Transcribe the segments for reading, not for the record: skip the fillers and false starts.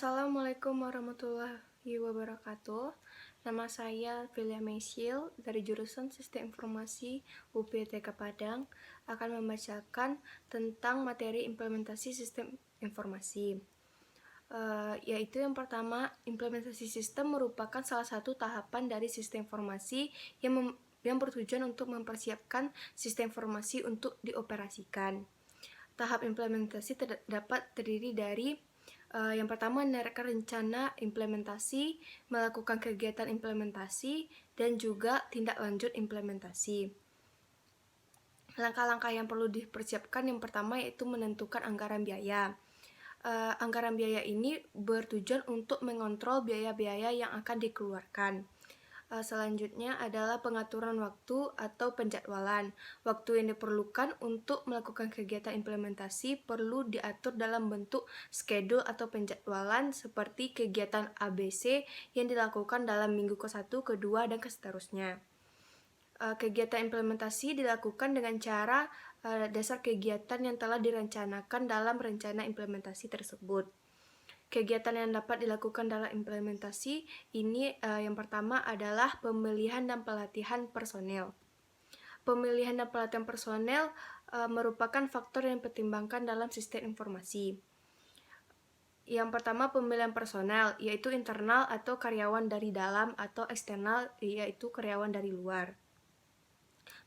Assalamualaikum warahmatullahi wabarakatuh. Nama saya Filia Mesyil dari jurusan Sistem Informasi UPTK Padang akan membacakan tentang materi implementasi sistem informasi. Yaitu yang pertama, implementasi sistem merupakan salah satu tahapan dari sistem informasi yang bertujuan untuk mempersiapkan sistem informasi untuk dioperasikan. Tahap implementasi dapat terdiri dari yang pertama, menaikkan rencana implementasi, melakukan kegiatan implementasi, dan juga tindak lanjut implementasi. Langkah-langkah yang perlu dipersiapkan yang pertama yaitu menentukan anggaran biaya. Anggaran biaya ini bertujuan untuk mengontrol biaya-biaya yang akan dikeluarkan. Selanjutnya adalah pengaturan waktu atau penjadwalan. Waktu yang diperlukan untuk melakukan kegiatan implementasi perlu diatur dalam bentuk schedule atau penjadwalan seperti kegiatan ABC yang dilakukan dalam minggu ke-1, ke-2, dan seterusnya. Kegiatan implementasi dilakukan dengan cara dasar kegiatan yang telah direncanakan dalam rencana implementasi tersebut. Kegiatan yang dapat dilakukan dalam implementasi ini yang pertama adalah pemilihan dan pelatihan personel. Pemilihan dan pelatihan personel merupakan faktor yang dipertimbangkan dalam sistem informasi. Yang pertama, pemilihan personel, yaitu internal atau karyawan dari dalam, atau eksternal, yaitu karyawan dari luar.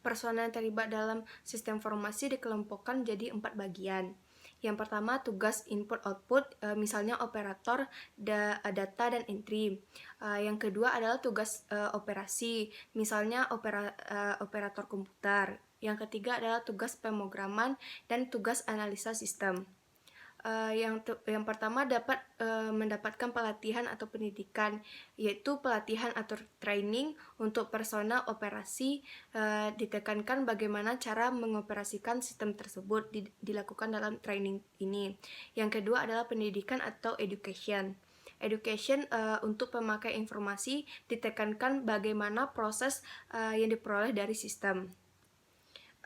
Personel yang terlibat dalam sistem informasi dikelompokkan jadi 4 bagian. Yang pertama, tugas input-output, misalnya operator data dan entry. Yang kedua adalah tugas operasi, misalnya operator komputer. Yang ketiga adalah tugas pemrograman dan tugas analisa sistem. Yang pertama dapat mendapatkan pelatihan atau pendidikan, yaitu pelatihan atau training untuk personal operasi. Ditekankan bagaimana cara mengoperasikan sistem tersebut dilakukan dalam training ini. Yang kedua adalah pendidikan atau education. Education untuk pemakai informasi ditekankan bagaimana proses yang diperoleh dari sistem.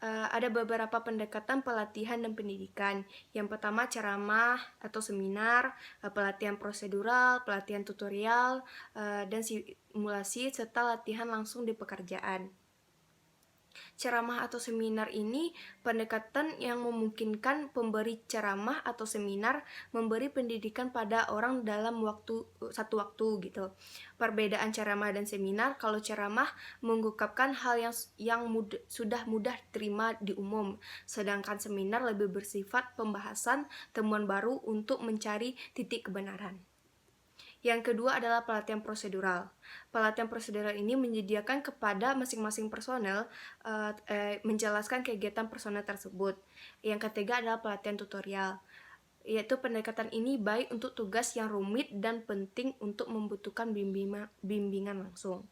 Ada beberapa pendekatan pelatihan dan pendidikan. Yang pertama, ceramah atau seminar, pelatihan prosedural, pelatihan tutorial, dan simulasi, serta latihan langsung di pekerjaan. Ceramah atau seminar ini pendekatan yang memungkinkan pemberi ceramah atau seminar memberi pendidikan pada orang dalam satu waktu gitu. Perbedaan ceramah dan seminar, kalau ceramah mengungkapkan hal yang sudah mudah diterima di umum, sedangkan seminar lebih bersifat pembahasan temuan baru untuk mencari titik kebenaran. Yang kedua adalah pelatihan prosedural. Pelatihan prosedural ini menyediakan kepada masing-masing personel menjelaskan kegiatan personel tersebut. Yang ketiga adalah pelatihan tutorial, yaitu pendekatan ini baik untuk tugas yang rumit dan penting untuk membutuhkan bimbingan langsung.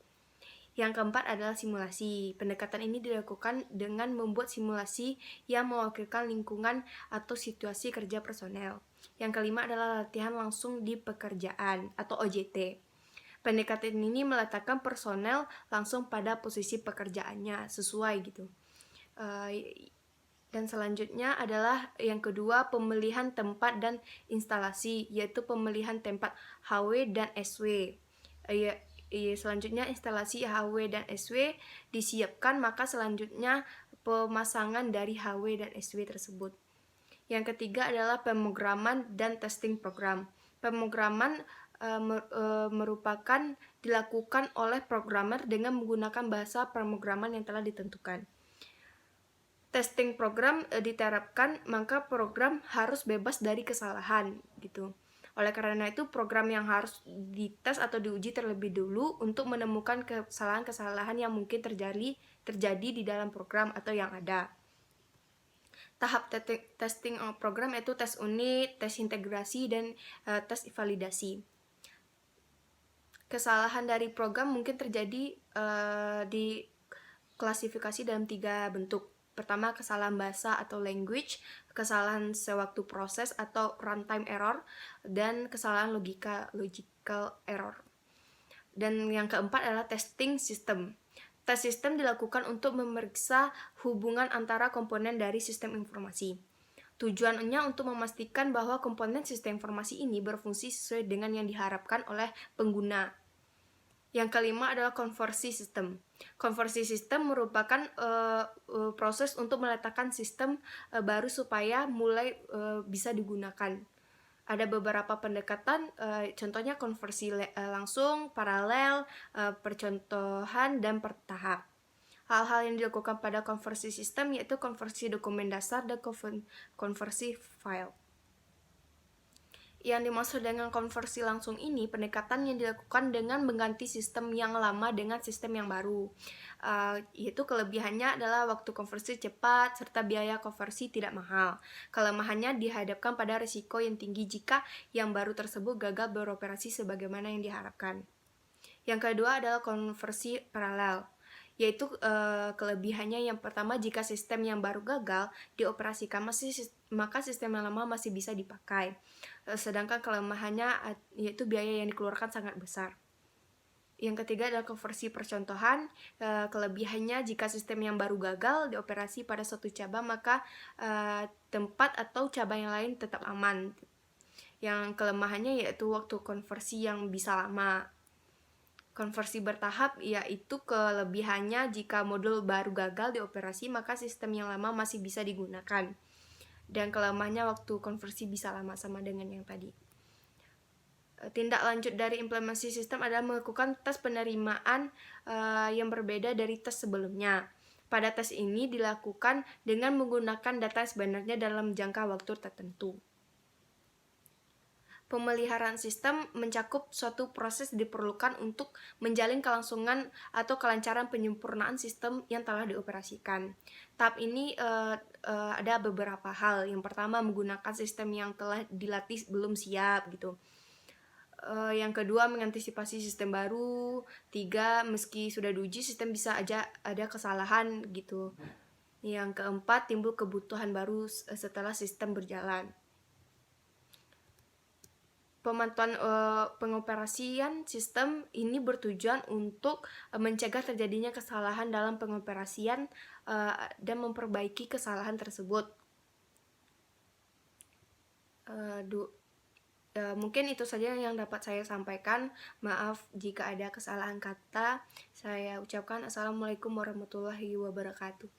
Yang keempat adalah simulasi. Pendekatan ini dilakukan dengan membuat simulasi yang mewakilkan lingkungan atau situasi kerja personel. Yang kelima adalah latihan langsung di pekerjaan atau OJT. Pendekatan ini meletakkan personel langsung pada posisi pekerjaannya sesuai gitu. Dan selanjutnya adalah yang kedua, pemilihan tempat dan instalasi, yaitu pemilihan tempat HW dan SW. Selanjutnya instalasi HW dan SW disiapkan, maka selanjutnya pemasangan dari HW dan SW tersebut. Yang ketiga adalah pemrograman dan testing program. Pemrograman merupakan dilakukan oleh programmer dengan menggunakan bahasa pemrograman yang telah ditentukan. Testing program diterapkan, maka program harus bebas dari kesalahan gitu. Oleh karena itu, program yang harus dites atau diuji terlebih dulu untuk menemukan kesalahan-kesalahan yang mungkin terjadi di dalam program atau yang ada. Tahap testing program yaitu tes unit, tes integrasi, dan tes validasi. Kesalahan dari program mungkin terjadi diklasifikasi dalam 3 bentuk. Pertama, kesalahan bahasa atau language, kesalahan sewaktu proses atau runtime error, dan kesalahan logical error. Dan yang keempat adalah testing system. Tes sistem dilakukan untuk memeriksa hubungan antara komponen dari sistem informasi. Tujuannya untuk memastikan bahwa komponen sistem informasi ini berfungsi sesuai dengan yang diharapkan oleh pengguna. Yang kelima adalah konversi sistem. Konversi sistem merupakan proses untuk meletakkan sistem baru supaya mulai bisa digunakan. Ada beberapa pendekatan, contohnya konversi langsung, paralel, percontohan, dan bertahap. Hal-hal yang dilakukan pada konversi sistem yaitu konversi dokumen dasar dan konversi file. Yang dimaksud dengan konversi langsung ini pendekatan yang dilakukan dengan mengganti sistem yang lama dengan sistem yang baru. Yaitu kelebihannya adalah waktu konversi cepat serta biaya konversi tidak mahal. Kelemahannya dihadapkan pada risiko yang tinggi jika yang baru tersebut gagal beroperasi sebagaimana yang diharapkan. Yang kedua adalah konversi paralel, yaitu kelebihannya yang pertama, jika sistem yang baru gagal dioperasikan maka sistem yang lama masih bisa dipakai. Sedangkan kelemahannya yaitu biaya yang dikeluarkan sangat besar. Yang ketiga adalah konversi percontohan. Kelebihannya jika sistem yang baru gagal dioperasi pada suatu cabang maka tempat atau cabang yang lain tetap aman. Yang kelemahannya yaitu waktu konversi yang bisa lama. Konversi bertahap yaitu kelebihannya jika modul baru gagal dioperasi maka sistem yang lama masih bisa digunakan. Dan kelemahannya waktu konversi bisa lama, sama dengan yang tadi. Tindak lanjut dari implementasi sistem adalah melakukan tes penerimaan yang berbeda dari tes sebelumnya. Pada tes ini dilakukan dengan menggunakan data sebenarnya dalam jangka waktu tertentu. Pemeliharaan sistem mencakup suatu proses diperlukan untuk menjalin kelangsungan atau kelancaran penyempurnaan sistem yang telah dioperasikan. Tahap ini ada beberapa hal. Yang pertama, menggunakan sistem yang telah dilatih belum siap gitu. Yang kedua, mengantisipasi sistem baru. 3, meski sudah diuji sistem bisa aja ada kesalahan gitu. Yang keempat, timbul kebutuhan baru setelah sistem berjalan. Pemantauan pengoperasian sistem ini bertujuan untuk mencegah terjadinya kesalahan dalam pengoperasian dan memperbaiki kesalahan tersebut. Mungkin itu saja yang dapat saya sampaikan. Maaf jika ada kesalahan kata. Saya ucapkan Assalamualaikum warahmatullahi wabarakatuh.